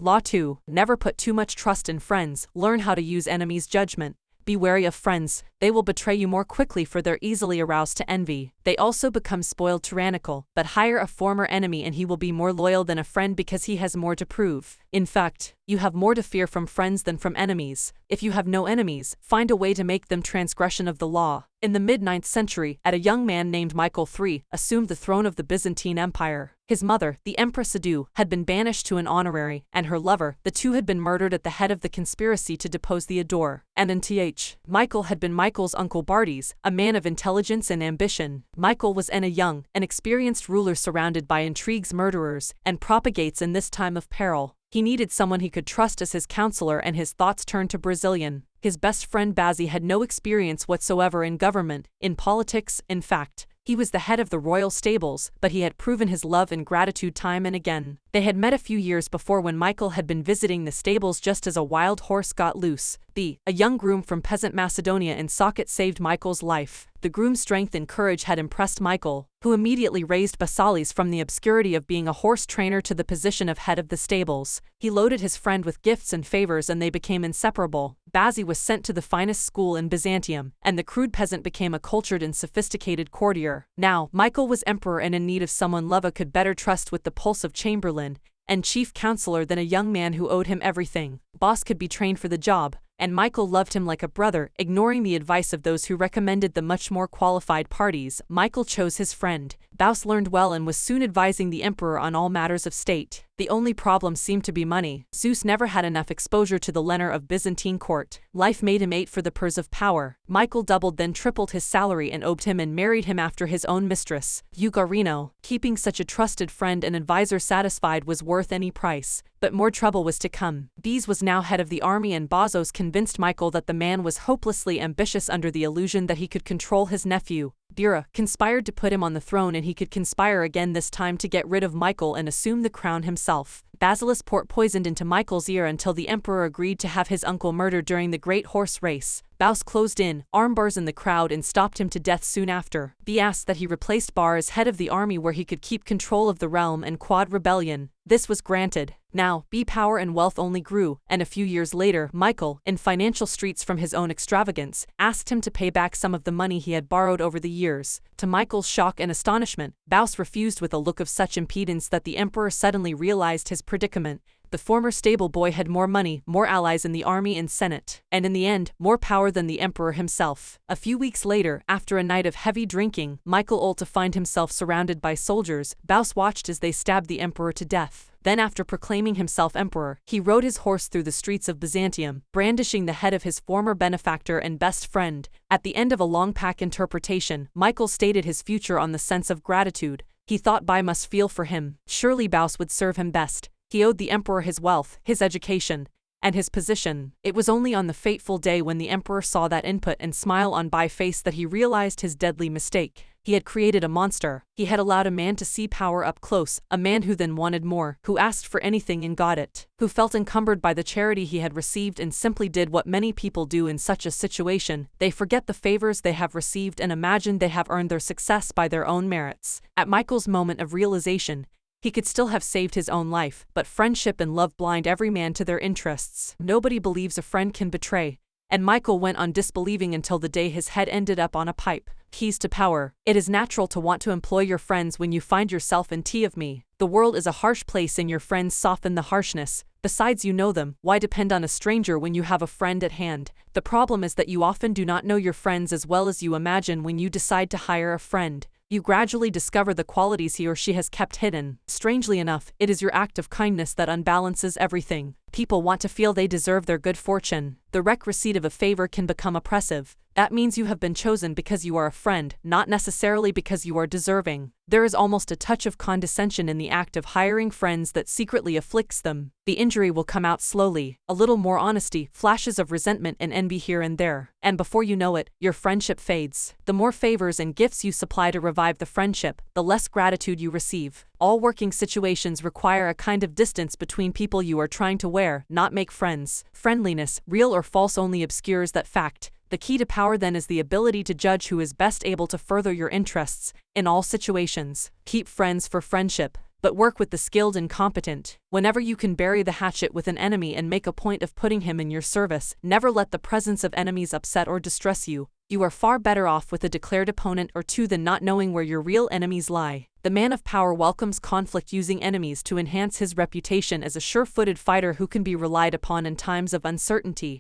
Law 2. Never put too much trust in friends. Learn how to use enemies' judgment. Be wary of friends. They will betray you more quickly, for they're easily aroused to envy. They also become spoiled, tyrannical. But hire a former enemy and he will be more loyal than a friend because he has more to prove. In fact, you have more to fear from friends than from enemies. If you have no enemies, find a way to make them transgression of the law. In the mid-9th century, a young man named Michael III assumed the throne of the Byzantine Empire. His mother, the Empress Adu, had been banished to an honorary, and her lover, the two had been murdered at the head of the conspiracy to depose the Ador. And Nth. Michael had been Michael's uncle Bardes, a man of intelligence and ambition. Michael was a young and experienced ruler surrounded by intrigues, murderers, and propagates in this time of peril. He needed someone he could trust as his counselor, and his thoughts turned to Brazilian. His best friend Bazzi had no experience whatsoever in government, in politics. In fact, he was the head of the royal stables, but he had proven his love and gratitude time and again. They had met a few years before when Michael had been visiting the stables just as a wild horse got loose. A young groom from peasant Macedonia in Socket saved Michael's life. The groom's strength and courage had impressed Michael, who immediately raised Basalis from the obscurity of being a horse trainer to the position of head of the stables. He loaded his friend with gifts and favors and they became inseparable. Bazzi was sent to the finest school in Byzantium, and the crude peasant became a cultured and sophisticated courtier. Now, Michael was emperor and in need of someone Leva could better trust with the pulse of chamberlain and chief counselor than a young man who owed him everything. Boss could be trained for the job, and Michael loved him like a brother, ignoring the advice of those who recommended the much more qualified parties. Michael chose his friend. Baus learned well and was soon advising the emperor on all matters of state. The only problem seemed to be money. Zeus never had enough exposure to the Leonor of Byzantine court. Life made him ate for the purse of power. Michael doubled then tripled his salary and obed him and married him after his own mistress, Eugarino. Keeping such a trusted friend and advisor satisfied was worth any price. But more trouble was to come. Beze was now head of the army, and Bazos convinced Michael that the man was hopelessly ambitious under the illusion that he could control his nephew. Dira conspired to put him on the throne, and he could conspire again, this time to get rid of Michael and assume the crown himself. Basileus poured poisoned into Michael's ear until the emperor agreed to have his uncle murdered during the great horse race. Baus closed in, armbars in the crowd, and stopped him to death soon after. Be asked that he replaced Bar as head of the army where he could keep control of the realm and quad rebellion. This was granted. Now, power and wealth only grew, and a few years later, Michael, in financial straits from his own extravagance, asked him to pay back some of the money he had borrowed over the years. To Michael's shock and astonishment, Baus refused with a look of such impudence that the emperor suddenly realized his predicament. The former stable boy had more money, more allies in the army and senate, and in the end, more power than the emperor himself. A few weeks later, after a night of heavy drinking, Michael old to find himself surrounded by soldiers. Baus watched as they stabbed the emperor to death. Then, after proclaiming himself emperor, he rode his horse through the streets of Byzantium, brandishing the head of his former benefactor and best friend. At the end of a long pack interpretation, Michael stated his future on the sense of gratitude. He thought Bai must feel for him. Surely Baus would serve him best. He owed the emperor his wealth, his education, and his position. It was only on the fateful day when the emperor saw that input and smile on Bai's face that he realized his deadly mistake. He had created a monster. He had allowed a man to see power up close, a man who then wanted more, who asked for anything and got it, who felt encumbered by the charity he had received and simply did what many people do in such a situation. They forget the favors they have received and imagine they have earned their success by their own merits. At Michael's moment of realization, he could still have saved his own life, but friendship and love blind every man to their interests. Nobody believes a friend can betray, and Michael went on disbelieving until the day his head ended up on a pipe. Keys to power. It is natural to want to employ your friends when you find yourself in tea of me. The world is a harsh place and your friends soften the harshness. Besides, you know them. Why depend on a stranger when you have a friend at hand? The problem is that you often do not know your friends as well as you imagine when you decide to hire a friend. You gradually discover the qualities he or she has kept hidden. Strangely enough, it is your act of kindness that unbalances everything. People want to feel they deserve their good fortune. The receipt of a favor can become oppressive. That means you have been chosen because you are a friend, not necessarily because you are deserving. There is almost a touch of condescension in the act of hiring friends that secretly afflicts them. The injury will come out slowly, a little more honesty, flashes of resentment and envy here and there, and before you know it, your friendship fades. The more favors and gifts you supply to revive the friendship, the less gratitude you receive. All working situations require a kind of distance between people you are trying to wear, not make friends. Friendliness, real or false, only obscures that fact. The key to power then is the ability to judge who is best able to further your interests in all situations. Keep friends for friendship. but work with the skilled and competent. Whenever you can bury the hatchet with an enemy and make a point of putting him in your service, never let the presence of enemies upset or distress you. You are far better off with a declared opponent or two than not knowing where your real enemies lie. The man of power welcomes conflict, using enemies to enhance his reputation as a sure-footed fighter who can be relied upon in times of uncertainty.